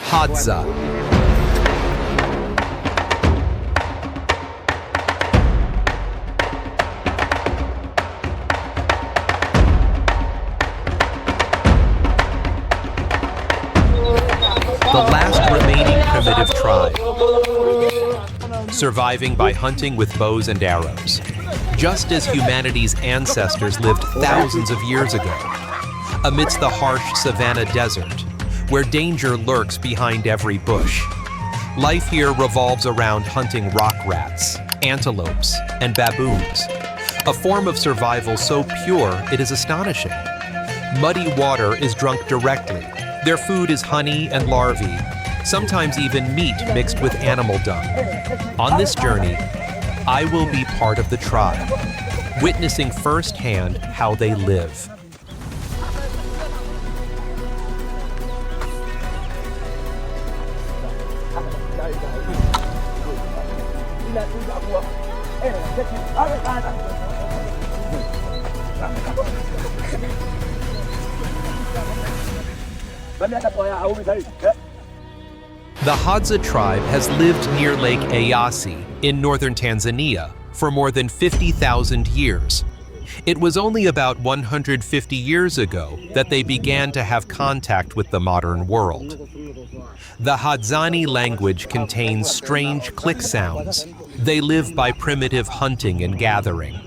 Hadza. The last remaining primitive tribe, surviving by hunting with bows and arrows, just as humanity's ancestors lived thousands of years ago, amidst the harsh savanna desert, where danger lurks behind every bush. Life here revolves around hunting rock rats, antelopes, and baboons, a form of survival so pure it is astonishing. Muddy water is drunk directly. Their food is honey and larvae, sometimes even meat mixed with animal dung. On this journey, I will be part of the tribe, witnessing firsthand how they live. The Hadza Tribe has lived near Lake Eyasi in northern Tanzania for more than 50,000 years. It was only about 150 years ago that they began to have contact with the modern world. The Hadzani language contains strange click sounds. They live by primitive hunting and gathering.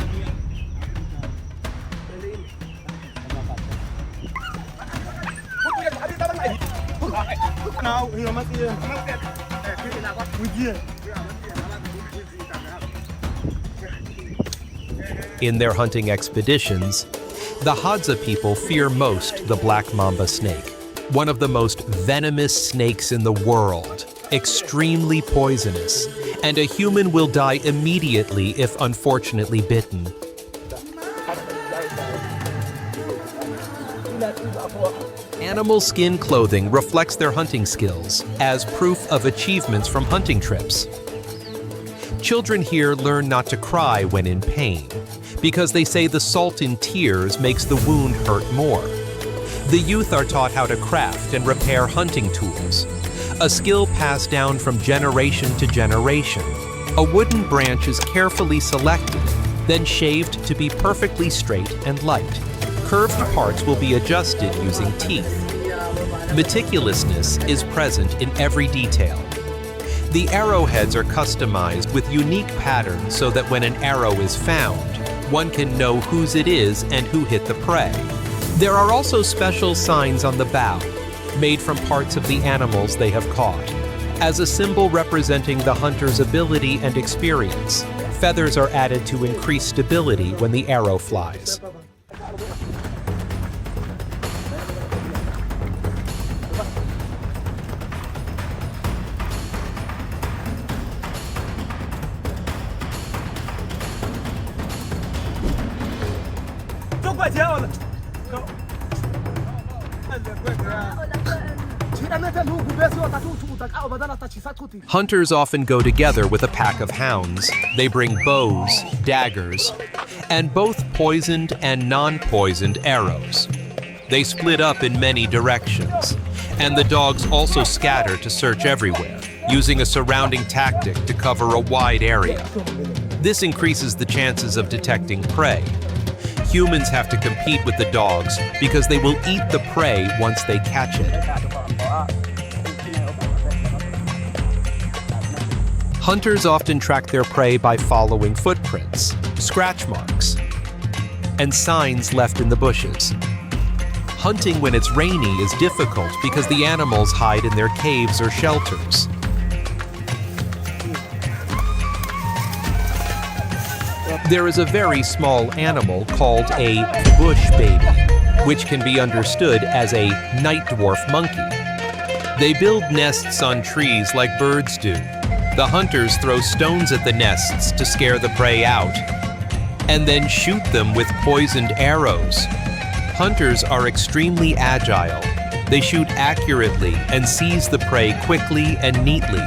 In their hunting expeditions, the Hadza people fear most the black mamba snake, one of the most venomous snakes in the world, extremely poisonous, and a human will die immediately if unfortunately bitten. Animal skin clothing reflects their hunting skills as proof of achievements from hunting trips. Children here learn not to cry when in pain, because they say the salt in tears makes the wound hurt more. The youth are taught how to craft and repair hunting tools, a skill passed down from generation to generation. A wooden branch is carefully selected, then shaved to be perfectly straight and light. Curved parts will be adjusted using teeth. Meticulousness is present in every detail. The arrowheads are customized with unique patterns so that when an arrow is found, one can know whose it is and who hit the prey. There are also special signs on the bow, made from parts of the animals they have caught, as a symbol representing the hunter's ability and experience. Feathers are added to increase stability when the arrow flies. Hunters often go together with a pack of hounds. They bring bows, daggers, and both poisoned and non-poisoned arrows. They split up in many directions, and the dogs also scatter to search everywhere, using a surrounding tactic to cover a wide area. This increases the chances of detecting prey. Humans have to compete with the dogs because they will eat the prey once they catch it. Hunters often track their prey by following footprints, scratch marks, and signs left in the bushes. Hunting when it's rainy is difficult because the animals hide in their caves or shelters. There is a very small animal called a bush baby, which can be understood as a night dwarf monkey. They build nests on trees like birds do. The hunters throw stones at the nests to scare the prey out, and then shoot them with poisoned arrows. Hunters are extremely agile. They shoot accurately and seize the prey quickly and neatly.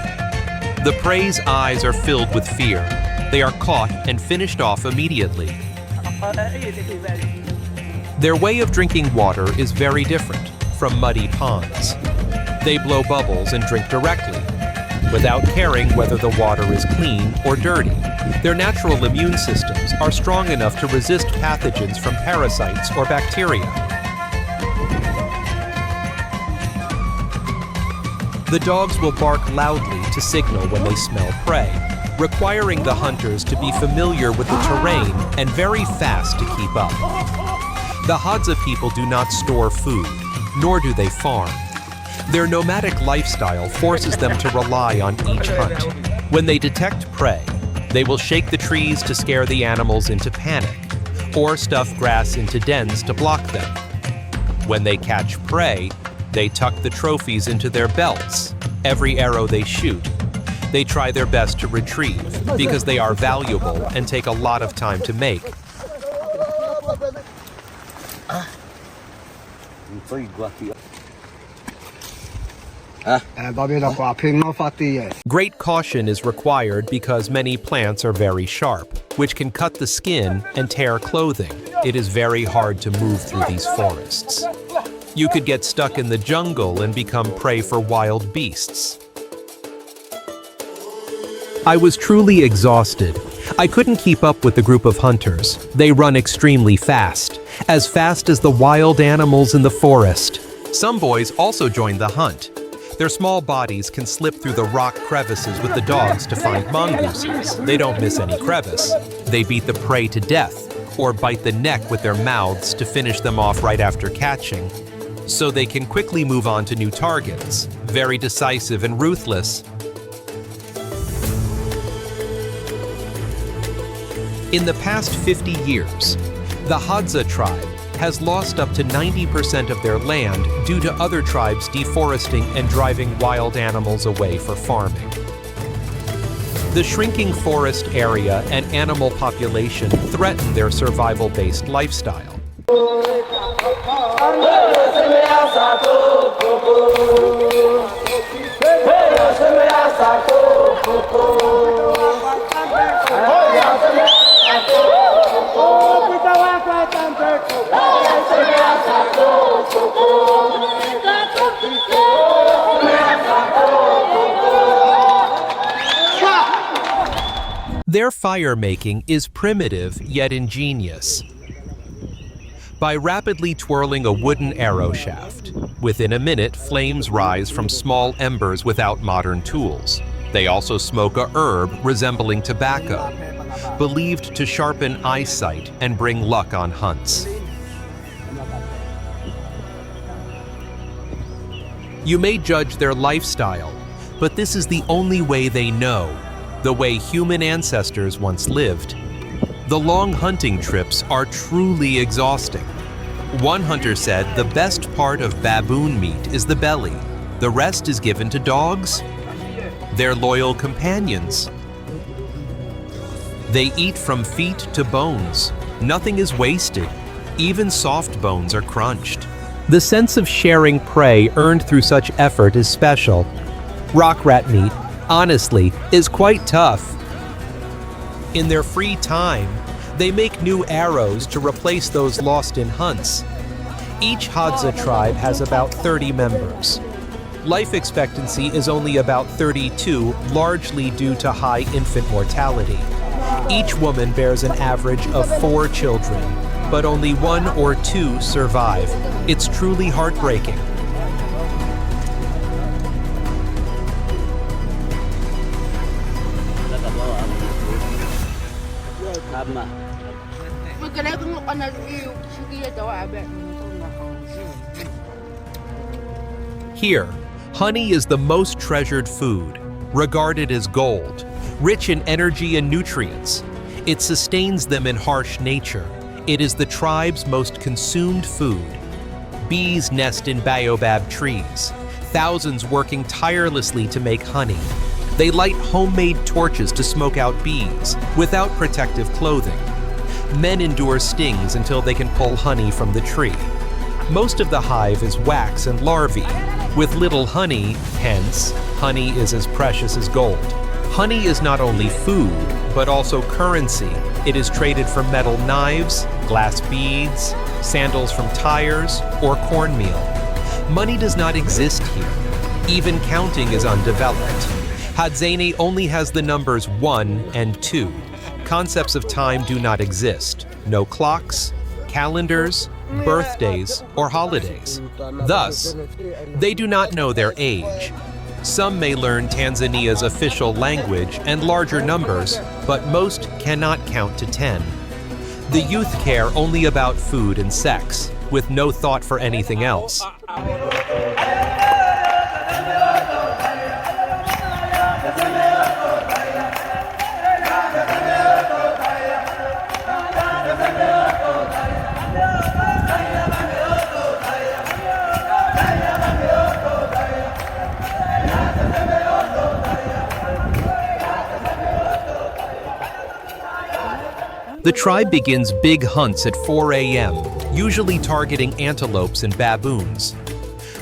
The prey's eyes are filled with fear. They are caught and finished off immediately. Their way of drinking water is very different from muddy ponds. They blow bubbles and drink directly, without caring whether the water is clean or dirty. Their natural immune systems are strong enough to resist pathogens from parasites or bacteria. The dogs will bark loudly to signal when they smell prey, requiring the hunters to be familiar with the terrain and very fast to keep up. The Hadza people do not store food, nor do they farm. Their nomadic lifestyle forces them to rely on each hunt. When they detect prey, they will shake the trees to scare the animals into panic, or stuff grass into dens to block them. When they catch prey, they tuck the trophies into their belts. Every arrow they shoot, they try their best to retrieve because they are valuable and take a lot of time to make. Great caution is required because many plants are very sharp, which can cut the skin and tear clothing. It is very hard to move through these forests. You could get stuck in the jungle and become prey for wild beasts. I was truly exhausted. I couldn't keep up with the group of hunters. They run extremely fast as the wild animals in the forest. Some boys also joined the hunt. Their small bodies can slip through the rock crevices with the dogs to find mongooses. They don't miss any crevice. They beat the prey to death or bite the neck with their mouths to finish them off right after catching, so they can quickly move on to new targets. Very decisive and ruthless. In the past 50 years, the Hadza Tribe has lost up to 90% of their land due to other tribes deforesting and driving wild animals away for farming. The shrinking forest area and animal population threaten their survival-based lifestyle. Their fire-making is primitive yet ingenious. By rapidly twirling a wooden arrow shaft, within a minute flames rise from small embers without modern tools. They also smoke a herb resembling tobacco, believed to sharpen eyesight and bring luck on hunts. You may judge their lifestyle, but this is the only way they know, the way human ancestors once lived. The long hunting trips are truly exhausting. One hunter said the best part of baboon meat is the belly. The rest is given to dogs, their loyal companions. They eat from feet to bones. Nothing is wasted. Even soft bones are crunched. The sense of sharing prey earned through such effort is special. Rock rat meat, honestly, is quite tough. In their free time, they make new arrows to replace those lost in hunts. Each Hadza tribe has about 30 members. Life expectancy is only about 32, largely due to high infant mortality. Each woman bears an average of 4 children, but only 1 or 2 survive. It's truly heartbreaking. Here, honey is the most treasured food, regarded as gold, rich in energy and nutrients. It sustains them in harsh nature. It is the tribe's most consumed food. Bees nest in baobab trees, thousands working tirelessly to make honey. They light homemade torches to smoke out bees without protective clothing. Men endure stings until they can pull honey from the tree. Most of the hive is wax and larvae. With little honey, hence, honey is as precious as gold. Honey is not only food, but also currency. It is traded for metal knives, glass beads, sandals from tires, or cornmeal. Money does not exist here. Even counting is undeveloped. Hadza only has the numbers 1 and 2. Concepts of time do not exist. No clocks, calendars, birthdays, or holidays. Thus, they do not know their age. Some may learn Tanzania's official language and larger numbers, but most cannot count to 10. The youth care only about food and sex, with no thought for anything else. The tribe begins big hunts at 4 a.m., usually targeting antelopes and baboons.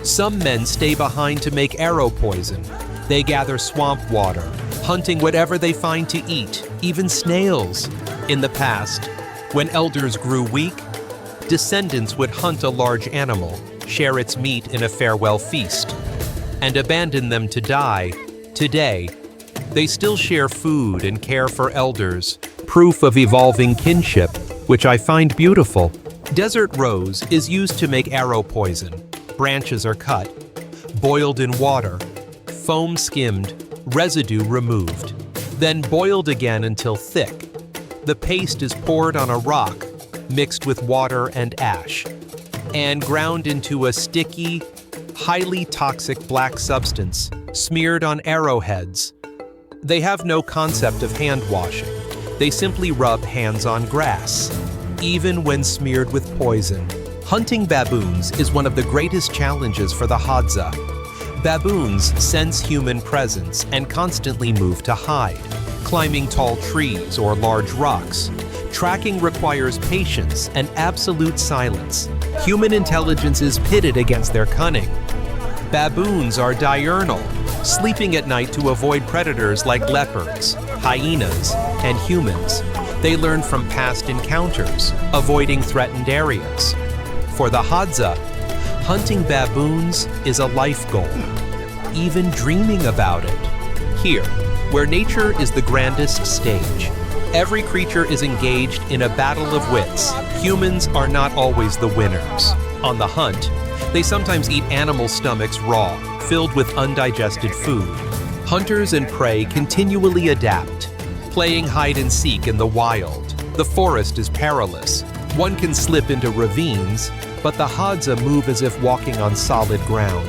Some men stay behind to make arrow poison. They gather swamp water, hunting whatever they find to eat, even snails. In the past, when elders grew weak, descendants would hunt a large animal, share its meat in a farewell feast, and abandon them to die. Today, they still share food and care for elders, proof of evolving kinship, which I find beautiful. Desert rose is used to make arrow poison. Branches are cut, boiled in water, foam skimmed, residue removed, then boiled again until thick. The paste is poured on a rock, mixed with water and ash, and ground into a sticky, highly toxic black substance smeared on arrowheads. They have no concept of hand washing. They simply rub hands on grass, even when smeared with poison. Hunting baboons is one of the greatest challenges for the Hadza. Baboons sense human presence and constantly move to hide, climbing tall trees or large rocks. Tracking requires patience and absolute silence. Human intelligence is pitted against their cunning. Baboons are diurnal, sleeping at night to avoid predators like leopards, hyenas, and humans. They learn from past encounters, avoiding threatened areas. For the Hadza, hunting baboons is a life goal, even dreaming about it. Here, where nature is the grandest stage, every creature is engaged in a battle of wits. Humans are not always the winners. On the hunt, they sometimes eat animal stomachs raw, filled with undigested food. Hunters and prey continually adapt, playing hide and seek in the wild. The forest is perilous. One can slip into ravines, but the Hadza move as if walking on solid ground.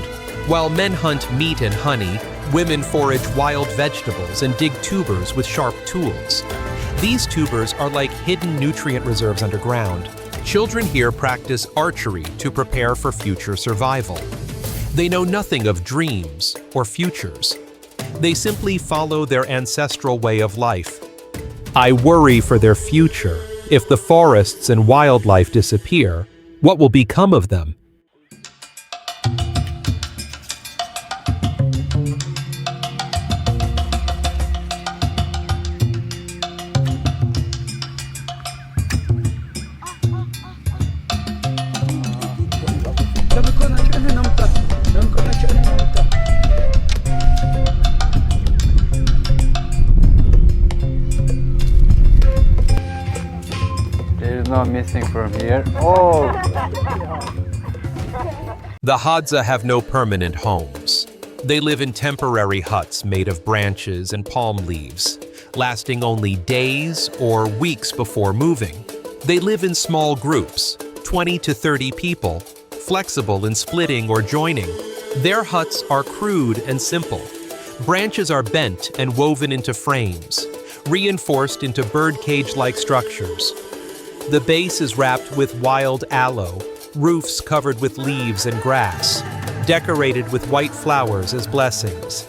While men hunt meat and honey, women forage wild vegetables and dig tubers with sharp tools. These tubers are like hidden nutrient reserves underground. Children here practice archery to prepare for future survival. They know nothing of dreams or futures. They simply follow their ancestral way of life. I worry for their future. If the forests and wildlife disappear, what will become of them? Not missing from here. Oh! The Hadza have no permanent homes. They live in temporary huts made of branches and palm leaves, lasting only days or weeks before moving. They live in small groups, 20 to 30 people, flexible in splitting or joining. Their huts are crude and simple. Branches are bent and woven into frames, reinforced into birdcage-like structures. The base is wrapped with wild aloe, roofs covered with leaves and grass, decorated with white flowers as blessings.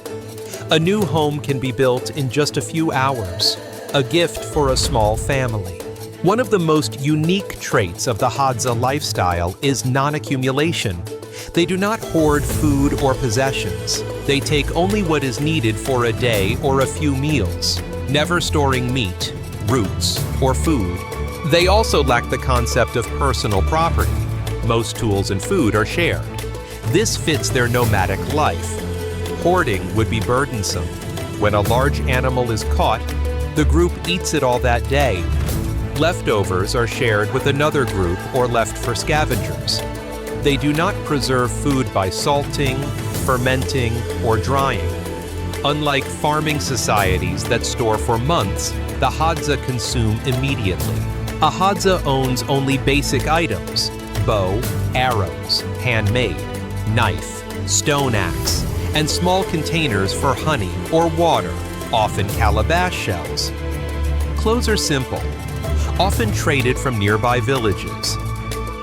A new home can be built in just a few hours, a gift for a small family. One of the most unique traits of the Hadza lifestyle is non-accumulation. They do not hoard food or possessions. They take only what is needed for a day or a few meals, never storing meat, roots, or food. They also lack the concept of personal property. Most tools and food are shared. This fits their nomadic life. Hoarding would be burdensome. When a large animal is caught, the group eats it all that day. Leftovers are shared with another group or left for scavengers. They do not preserve food by salting, fermenting, or drying. Unlike farming societies that store for months, the Hadza consume immediately. A Hadza owns only basic items: bow, arrows, handmade, knife, stone axe, and small containers for honey or water, often calabash shells. Clothes are simple, often traded from nearby villages.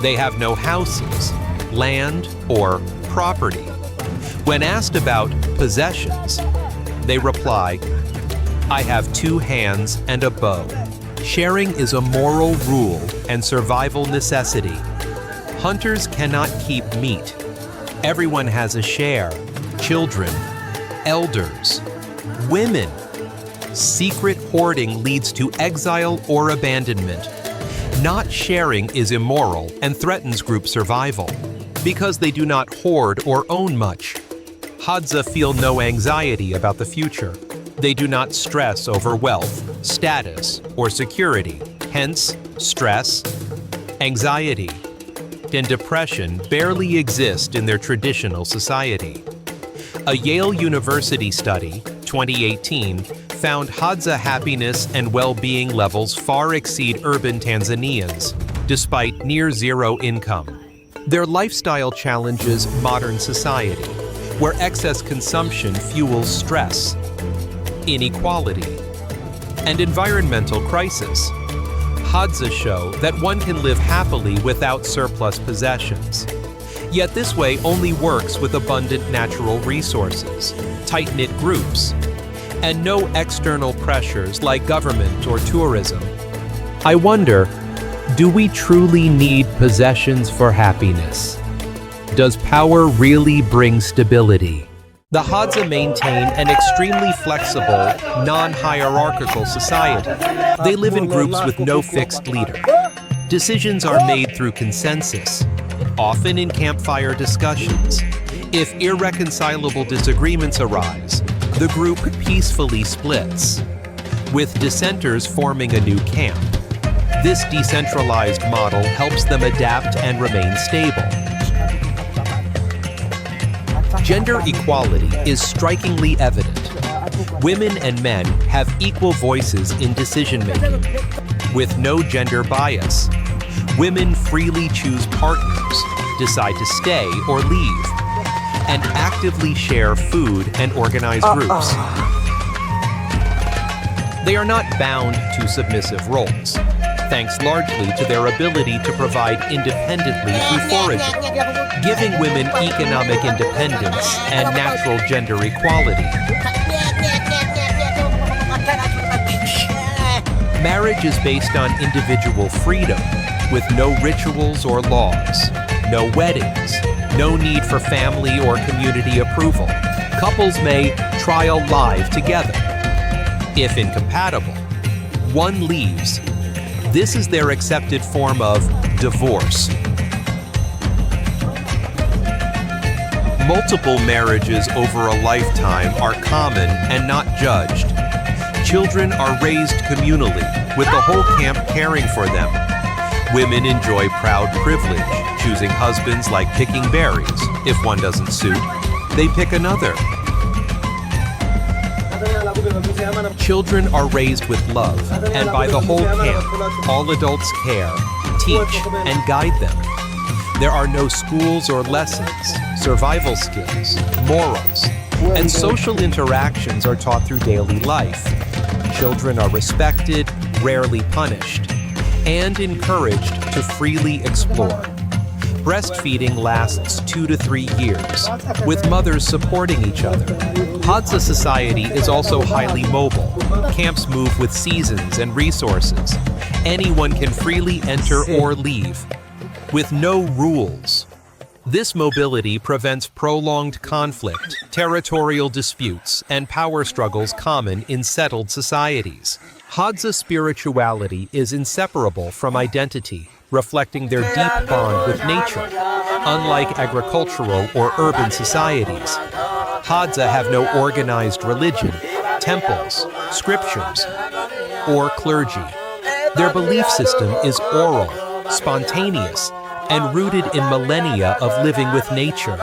They have no houses, land, or property. When asked about possessions, they reply, "I have 2 hands and a bow." Sharing is a moral rule and survival necessity. Hunters cannot keep meat. Everyone has a share: children, elders, women. Secret hoarding leads to exile or abandonment. Not sharing is immoral and threatens group survival. Because they do not hoard or own much, Hadza feel no anxiety about the future. They do not stress over wealth, status, or security. Hence, stress, anxiety, and depression barely exist in their traditional society. A Yale University study, 2018, found Hadza happiness and well-being levels far exceed urban Tanzanians, despite near-zero income. Their lifestyle challenges modern society, where excess consumption fuels stress, inequality, and environmental crisis. Hadza show that one can live happily without surplus possessions. Yet this way only works with abundant natural resources, tight-knit groups, and no external pressures like government or tourism. I wonder, do we truly need possessions for happiness? Does power really bring stability? The Hadza maintain an extremely flexible, non-hierarchical society. They live in groups with no fixed leader. Decisions are made through consensus, often in campfire discussions. If irreconcilable disagreements arise, the group peacefully splits, with dissenters forming a new camp. This decentralized model helps them adapt and remain stable. Gender equality is strikingly evident. Women and men have equal voices in decision-making. With no gender bias, women freely choose partners, decide to stay or leave, and actively share food and organize groups. They are not bound to submissive roles, thanks largely to their ability to provide independently through foraging, giving women economic independence and natural gender equality. Marriage is based on individual freedom, with no rituals or laws, no weddings, no need for family or community approval. Couples may trial live together. If incompatible, one leaves. This is their accepted form of divorce. Multiple marriages over a lifetime are common and not judged. Children are raised communally, with the whole camp caring for them. Women enjoy proud privilege, choosing husbands like picking berries. If one doesn't suit, they pick another. Children are raised with love, and by the whole camp, all adults care, teach, and guide them. There are no schools or lessons. Survival skills, morals, and social interactions are taught through daily life. Children are respected, rarely punished, and encouraged to freely explore. Breastfeeding lasts 2 to 3 years, with mothers supporting each other. Hadza society is also highly mobile. Camps move with seasons and resources. Anyone can freely enter or leave, with no rules. This mobility prevents prolonged conflict, territorial disputes, and power struggles common in settled societies. Hadza spirituality is inseparable from identity, reflecting their deep bond with nature. Unlike agricultural or urban societies, Hadza have no organized religion, temples, scriptures, or clergy. Their belief system is oral, spontaneous, and rooted in millennia of living with nature.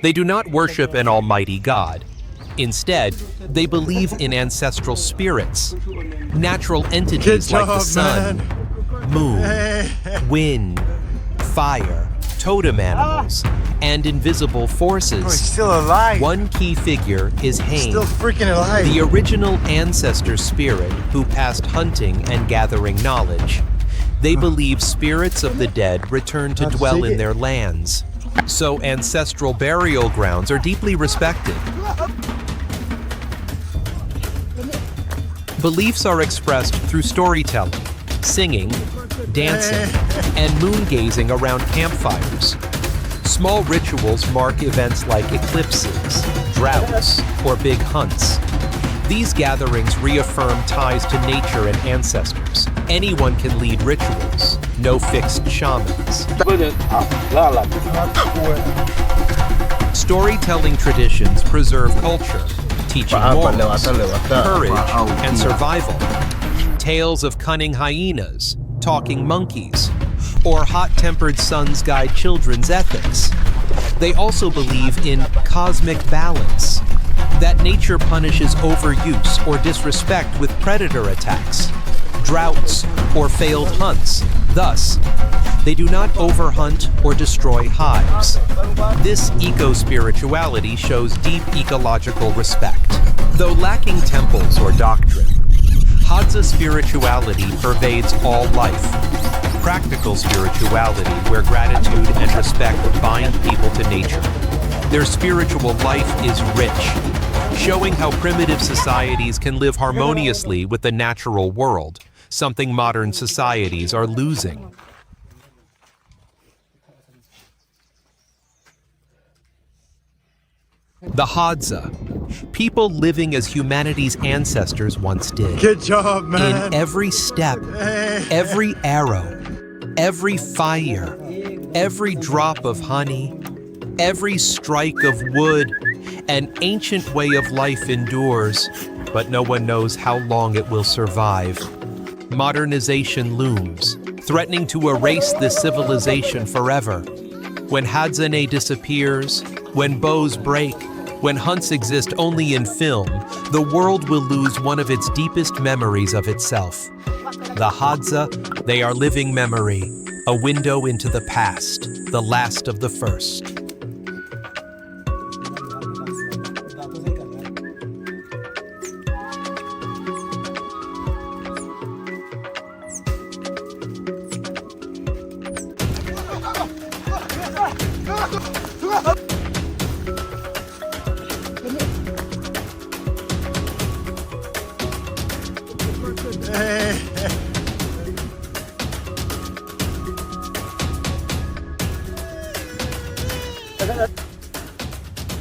They do not worship an almighty God. Instead, they believe in ancestral spirits, natural entities like the sun, moon, wind, fire, totem animals, and invisible forces. He's still alive. One key figure is Hain, Still freaking alive. the original ancestor spirit who passed hunting and gathering knowledge. They believe spirits of the dead return to dwell in their lands. So ancestral burial grounds are deeply respected. Beliefs are expressed through storytelling, singing, dancing, and moon-gazing around campfires. Small rituals mark events like eclipses, droughts, or big hunts. These gatherings reaffirm ties to nature and ancestors. Anyone can lead rituals, no fixed shamans. Storytelling traditions preserve culture, teaching morals, courage, and survival. Tales of cunning hyenas, talking monkeys, or hot-tempered sons guide children's ethics. They also believe in cosmic balance, that nature punishes overuse or disrespect with predator attacks, droughts, or failed hunts. Thus, they do not overhunt or destroy hives. This eco-spirituality shows deep ecological respect. Though lacking temples or doctrine, Hadza spirituality pervades all life. Practical spirituality where gratitude and respect bind people to nature. Their spiritual life is rich, showing how primitive societies can live harmoniously with the natural world, something modern societies are losing. The Hadza, people living as humanity's ancestors once did. Good job, man. In every step, every arrow, every fire, every drop of honey, every strike of wood, an ancient way of life endures, but no one knows how long it will survive. Modernization looms, threatening to erase this civilization forever. When Hadza disappears, when bows break, when hunts exist only in film, the world will lose one of its deepest memories of itself. The Hadza, they are living memory, a window into the past, the last of the first.